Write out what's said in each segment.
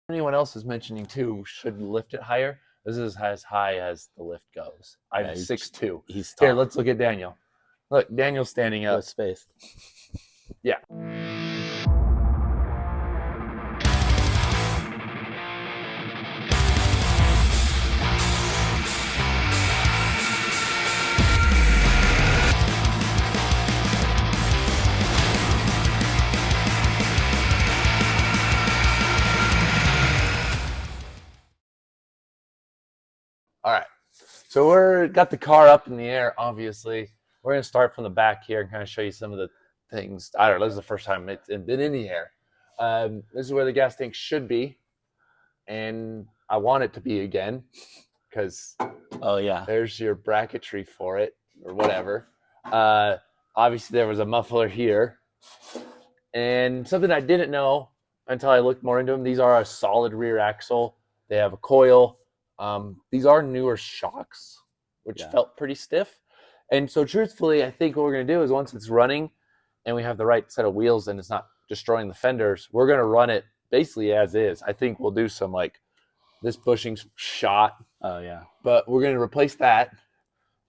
Anyone else is mentioning too should lift it higher. This is as high as the lift goes. I'm 6'2". He's tall. Here, let's look at Daniel. Look, Daniel's standing up. With space. Yeah. All right. So we're got the car up in the air, obviously. We're going to start from the back here and kind of show you some of the things. I don't know. This is the first time it's been in the air. This is where the gas tank should be. And I want it to be again because there's your bracketry for it or whatever. Obviously, there was a muffler here. And something I didn't know until I looked more into them, these are a solid rear axle. They have a coil. These are newer shocks, which felt pretty stiff. And so truthfully, I think what we're going to do is once it's running and we have the right set of wheels and it's not destroying the fenders, we're going to run it basically as is. I think we'll do some like this bushing's shot. Oh, yeah. But we're going to replace that.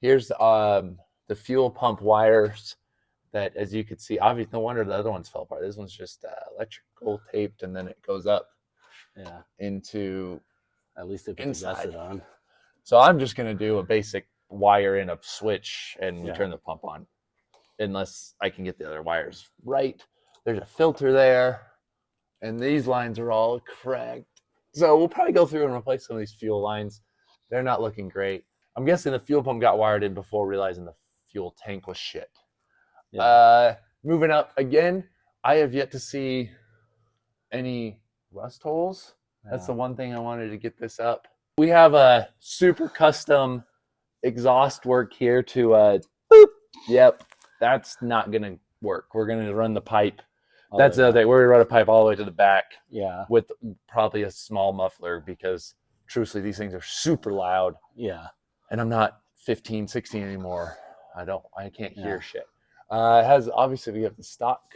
Here's the fuel pump wires that, as you can see, obviously, no wonder the other ones fell apart. This one's just electrical taped, and then it goes up into at least it inside it on. So I'm just going to do a basic wire in a switch and turn the pump on, unless I can get the other wires right. There's a filter there, and these lines are all cracked. So we'll probably go through and replace some of these fuel lines. They're not looking great. I'm guessing the fuel pump got wired in before realizing the fuel tank was shit. Yeah. Moving up again, I have yet to see any rust holes. That's the one thing I wanted to get this up. We have a super custom exhaust work here to boop. Yep, that's not gonna work. We're gonna run the pipe. That's the other thing. We're gonna run a pipe all the way to the back. Yeah. With probably a small muffler because truthfully these things are super loud. Yeah. And I'm not 15, 16 anymore. I can't hear shit. It has, obviously we have the stock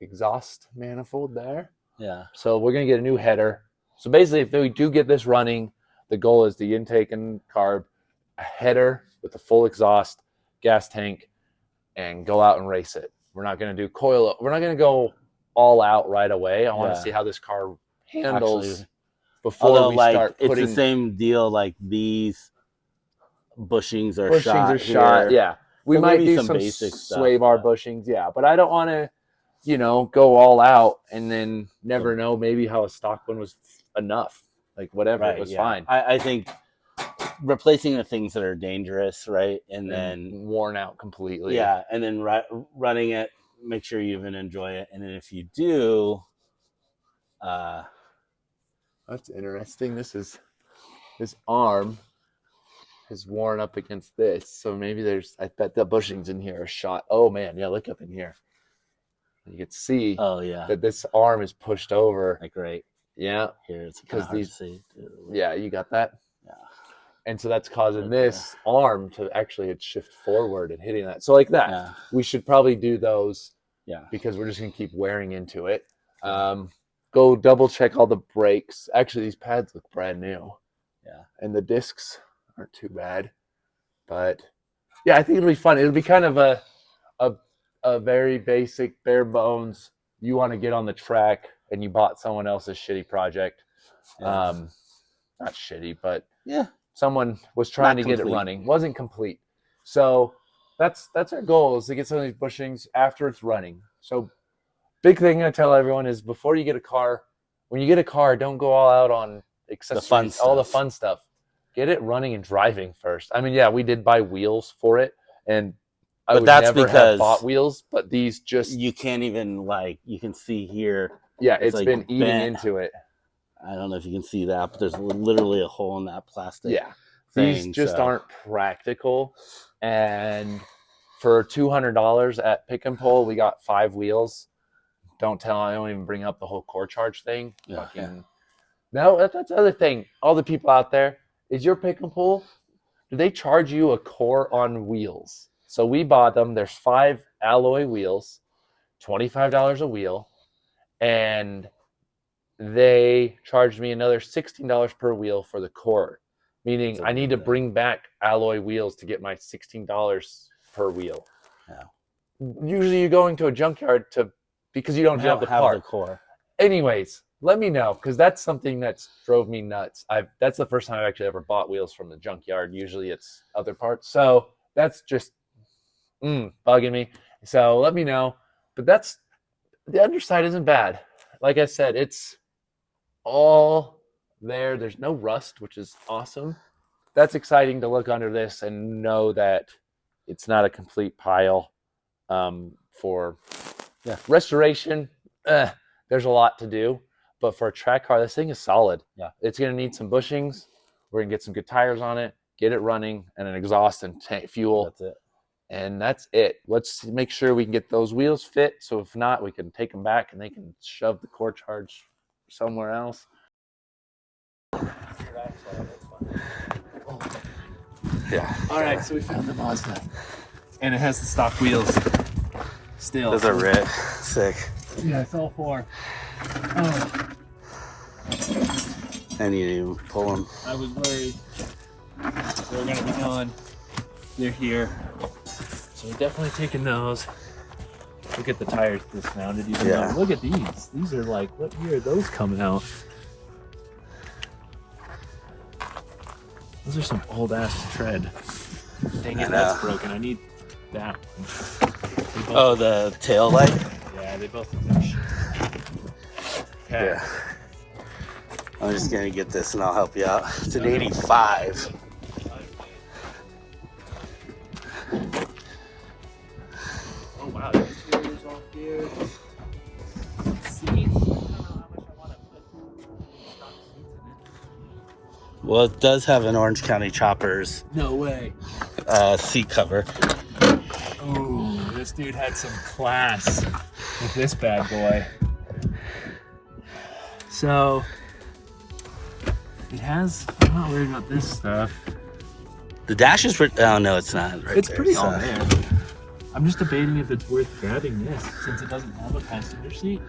exhaust manifold there. Yeah. So we're gonna get a new header. So basically if we do get this running, the goal is the intake and carb, a header with a full exhaust, gas tank, and go out and race it. We're not going to do coil. We're not going to go all out right away. I want to see how this car handles before we start putting. It's the same deal like these bushings are shot. Yeah. We might do some basic sway bar bushings. Yeah. But I don't want to, go all out and then never know maybe how a stock one was enough. Like whatever, it was fine. I think replacing the things that are dangerous, right? And then worn out completely. Yeah, and then running it, make sure you even enjoy it. And then if you do, that's interesting. This arm is worn up against this, so maybe I bet the bushings in here are shot. Oh man, yeah, look up in here. You can see. Oh yeah, that this arm is pushed over. Like right. Yeah, here it's because these. Yeah, you got that. Yeah. And so that's causing this arm to actually shift forward and hitting that. So like that. Yeah. We should probably do those. Yeah. Because we're just going to keep wearing into it. Go double check all the brakes. Actually, these pads look brand new. Yeah. And the discs aren't too bad. But yeah, I think it'll be fun. It'll be kind of a very basic, bare bones. You want to get on the track and you bought someone else's shitty project. Yeah. Not shitty, but someone was trying to get it running. Wasn't complete. So that's our goal, is to get some of these bushings after it's running. So big thing I tell everyone is before you get a car, when you get a car, don't go all out on accessories, all the fun stuff. Get it running and driving first. I mean, yeah, we did buy wheels for it, and I would never have bought wheels, but these just... You can't even, you can see here. Yeah, it's been eating into it. I don't know if you can see that, but there's literally a hole in that plastic. Yeah. These just aren't practical. And for $200 at Pick and Pull, we got 5 wheels. I don't even bring up the whole core charge thing. Yeah. No, that's the other thing. All the people out there, is your Pick and Pull, do they charge you a core on wheels? So we bought them. There's 5 alloy wheels, $25 a wheel. And they charged me another $16 per wheel for the core, meaning I need to bring back alloy wheels to get my $16 per wheel. Yeah. Usually you're going to a junkyard because you don't have the part. The core. Anyways, let me know, because that's something that's drove me nuts. That's the first time I've actually ever bought wheels from the junkyard. Usually it's other parts. So that's just bugging me. So let me know. But the underside isn't bad. Like I said, it's all there. There's no rust, which is awesome. That's exciting to look under this and know that it's not a complete pile. For restoration, there's a lot to do. But for a track car, this thing is solid. Yeah. It's going to need some bushings. We're going to get some good tires on it, get it running, and an exhaust and fuel. That's it. And that's it. Let's make sure we can get those wheels fit. So if not, we can take them back and they can shove the core charge somewhere else. Yeah. All right, so we found the Mazda. And it has the stock wheels still. Those are red. Sick. Yeah, it's all four. Oh. And you didn't even pull them. I was worried they were going to be gone. They're here. So we're definitely taking those. Look at the tires dismounted. Even though, look at these. These are like, what year are those coming out? Those are some old ass tread. Dang it, that's broken. I need that one. Oh, the tail light? Yeah, they both look shit. Okay. Yeah. I'm just going to get this and I'll help you out. It's an 85. Oh wow, the interior's off here. Seats. I don't know how much I want to put stock seats in it. Well, it does have an Orange County Choppers No way. seat cover. Ooh, this dude had some class with this bad boy. So it has. I'm not worried about this stuff. The dash is pretty. Oh no, it's not. Right It's there, pretty so. all there. I'm just debating if it's worth grabbing this since it doesn't have a passenger seat.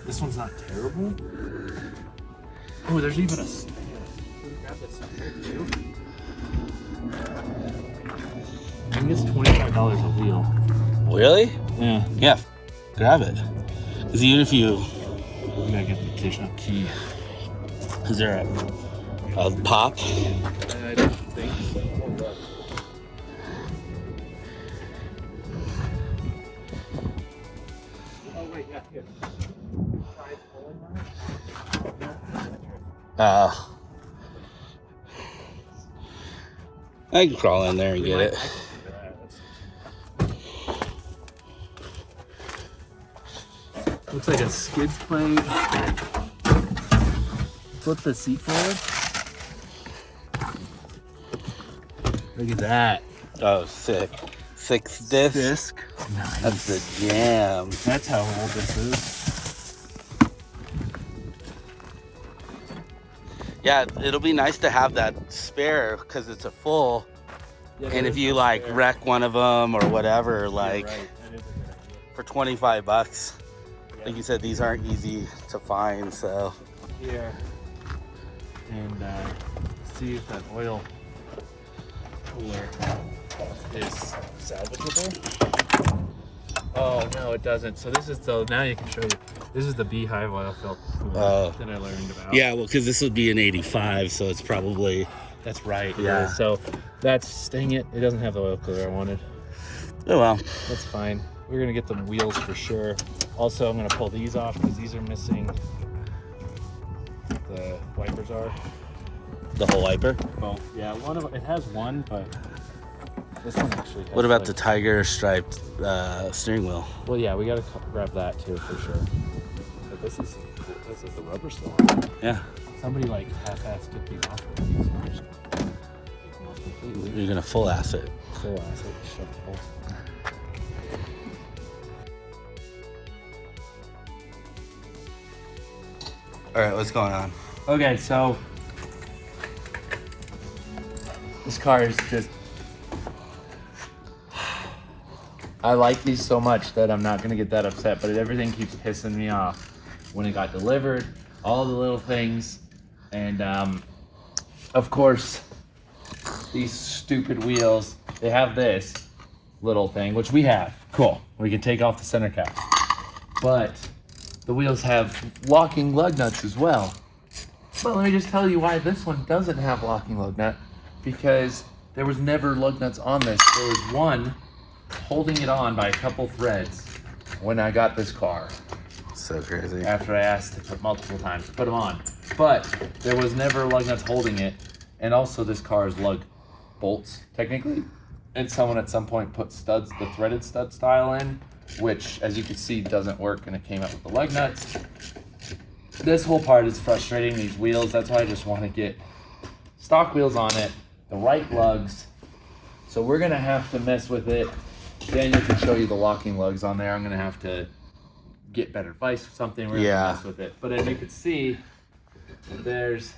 This one's not terrible. Oh, there's even a spare. Can we grab that spare too? I think it's $25 a wheel. Really? Yeah. Yeah. Grab it. Because even if you. We gotta get the kitchen key. Is there a pop? I don't think so. Hold up. Oh wait, yeah, here. Try pulling on it. I can crawl in there and get it. Looks like a skid plate. Flip the seat forward. Look at that. Oh, sick. 6 disc. Nice. That's the jam. That's how old this is. Yeah, it'll be nice to have that spare because it's a full. Yeah, And if you like wreck one of them or whatever, like right. That is a good idea. for $25, Yeah. like you said, these aren't easy to find. So Here. And see if that oil cooler is salvageable. Oh no, it doesn't. So this is now you can show you. This is the beehive oil filled cooler that I learned about. yeah, well, because this would be an 85, so it's probably That's right. Yeah. So that's, dang it, it doesn't have the oil cooler I wanted. oh well. That's fine. We're gonna get the wheels for sure. Also, I'm gonna pull these off because these are missing. The wipers are. The whole wiper. Oh yeah, one of it has one, but this one actually has. What about like, the tiger striped steering wheel? Well, yeah, we gotta grab that too for sure. But this is the rubber still on. Yeah. Somebody like half-assed took these off. Of these. I'm just gonna take them off completely. You're gonna full ass it. Full ass it. Shut the bolts. All right, what's going on? Okay, so this car is just. I like these so much that I'm not gonna get that upset, but everything keeps pissing me off. When it got delivered, all the little things, and of course, these stupid wheels. They have this little thing, which we have. Cool. We can take off the center cap, but the wheels have locking lug nuts as well. But let me just tell you why this one doesn't have locking lug nut, because there was never lug nuts on this. There was one holding it on by a couple threads when I got this car. So crazy. After I asked to put multiple times to put them on. But there was never lug nuts holding it. And also this car is lug bolts, technically. And someone at some point put studs, the threaded stud style in, which as you can see doesn't work, and it came out with the lug nuts. This whole part is frustrating, these wheels. That's why I just want to get stock wheels on it, the right lugs. So we're gonna have to mess with it. Daniel can show you the locking lugs on there. I'm gonna have to get better vice or something. We're gonna mess with it. But as you can see, there's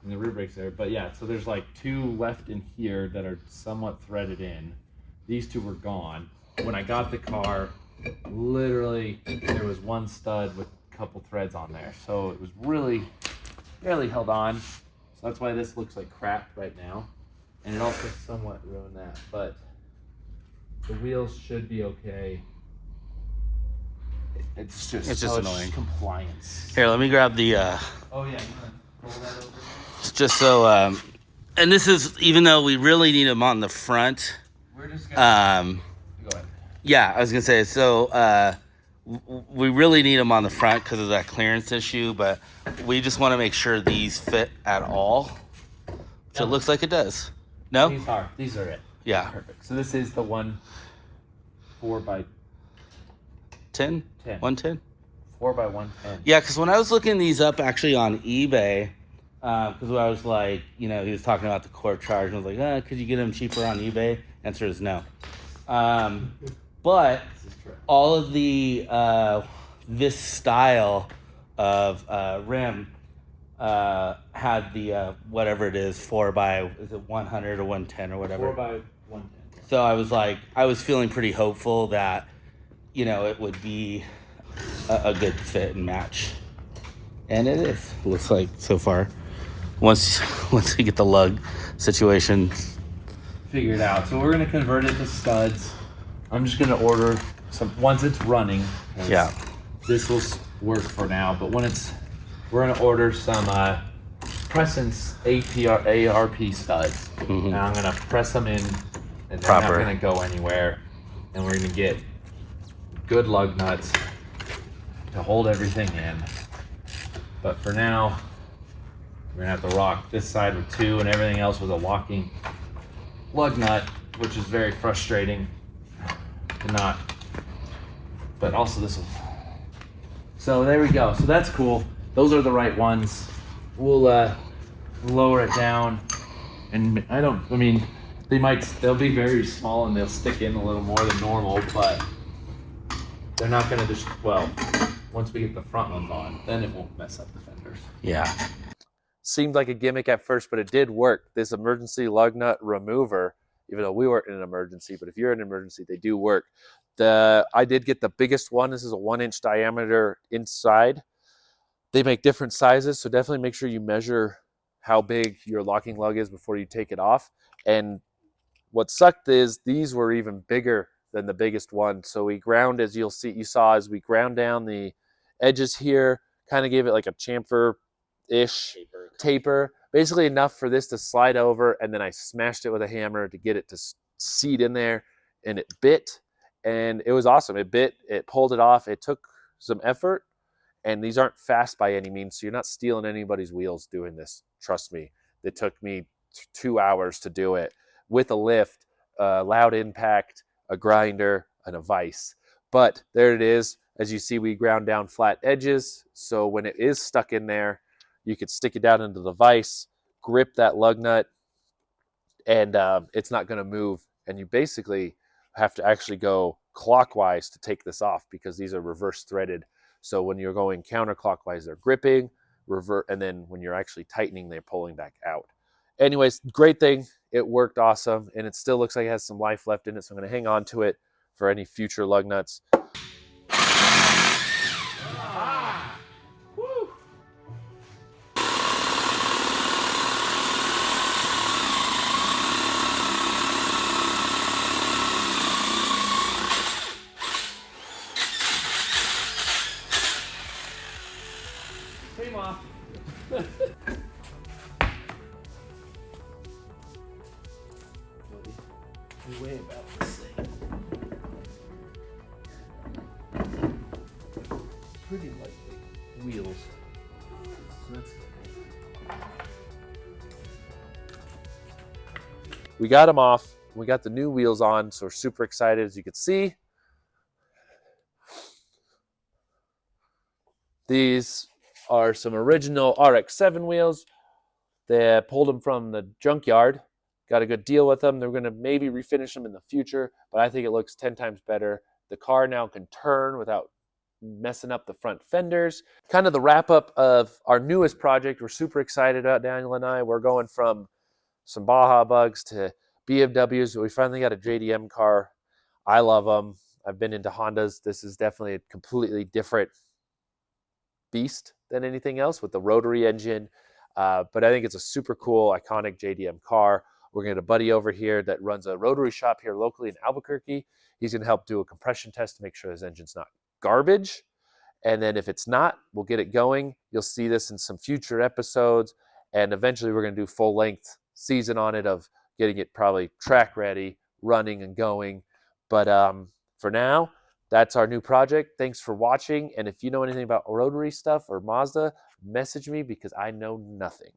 and the rear brakes there. But yeah, so there's like two left in here that are somewhat threaded in. These two were gone. When I got the car, literally there was one stud with a couple threads on there. So it was really barely held on. So that's why this looks like crap right now. And it also somewhat ruined that. But the wheels should be okay. It's just annoying. Compliance. Here, let me grab the. Oh yeah, you wanna roll that over? Just so, and this is even though we really need them on the front. We're just gonna. Go ahead. Yeah, I was gonna say so. We really need them on the front because of that clearance issue, but we just want to make sure these fit at all, which it looks like it does. No, these are it. Yeah, perfect. So this is the 1 4x10. 110. 4x110. Yeah, because when I was looking these up actually on eBay, because I was like, you know, he was talking about the core charge, and I was like, could you get them cheaper on eBay? Answer is no. But all of the this style of rim had the whatever it is 4x, is it 100 or 110 or whatever? 4x110. So I was like, I was feeling pretty hopeful that, you know, it would be a good fit and match, and it is. Looks like so far. Once we get the lug situation figured out, so we're gonna convert it to studs. I'm just gonna order some once it's running. Yeah. This will work for now, but when we're gonna order some Presence ARP studs. Mm-hmm. And I'm gonna press them in, and they're not gonna go anywhere. And we're gonna get good lug nuts to hold everything in. But for now, we're gonna have to rock this side with 2 and everything else with a locking lug nut, which is very frustrating to not. But also this will. So there we go. So that's cool. Those are the right ones. We'll lower it down, and I mean, they'll be very small and they'll stick in a little more than normal, but they're not gonna just, well, once we get the front ones on, then it won't mess up the fenders. Yeah. Seemed like a gimmick at first, but it did work. This emergency lug nut remover, even though we weren't in an emergency, but if you're in an emergency, they do work. I did get the biggest one. This is a 1-inch diameter inside. They make different sizes, so definitely make sure you measure how big your locking lug is before you take it off. And what sucked is these were even bigger than the biggest one. So we ground, as you saw, as we ground down the edges here, kind of gave it like a chamfer-ish taper, basically enough for this to slide over, and then I smashed it with a hammer to get it to seat in there, and it bit, and it was awesome. It bit, it pulled it off. It took some effort, and these aren't fast by any means, so you're not stealing anybody's wheels doing this. Trust me. It took me 2 hours to do it with a lift, a loud impact, a grinder, and a vise. But there it is. As you see, we ground down flat edges, so when it is stuck in there, you could stick it down into the vise, grip that lug nut, and it's not going to move. And you basically have to actually go clockwise to take this off because these are reverse threaded. So when you're going counterclockwise, they're gripping, and then when you're actually tightening, they're pulling back out. Anyways, great thing. It worked awesome, and it still looks like it has some life left in it, so I'm going to hang on to it for any future lug nuts. They weigh about the same. Pretty lightweight wheels. So that's good. We got them off. We got the new wheels on, so we're super excited, as you can see. These are some original RX7 wheels. They pulled them from the junkyard. Got a good deal with them. They're going to maybe refinish them in the future, but I think it looks 10 times better. The car now can turn without messing up the front fenders. Kind of the wrap up of our newest project. We're super excited about Daniel and I. We're going from some Baja Bugs to BMWs. We finally got a JDM car. I love them. I've been into Hondas. This is definitely a completely different beast than anything else with the rotary engine. But I think it's a super cool, iconic JDM car. We're going to get a buddy over here that runs a rotary shop here locally in Albuquerque. He's going to help do a compression test to make sure his engine's not garbage. And then if it's not, we'll get it going. You'll see this in some future episodes. And eventually we're going to do full length season on it of getting it probably track ready, running and going. But for now, that's our new project. Thanks for watching. And if you know anything about rotary stuff or Mazda, message me because I know nothing.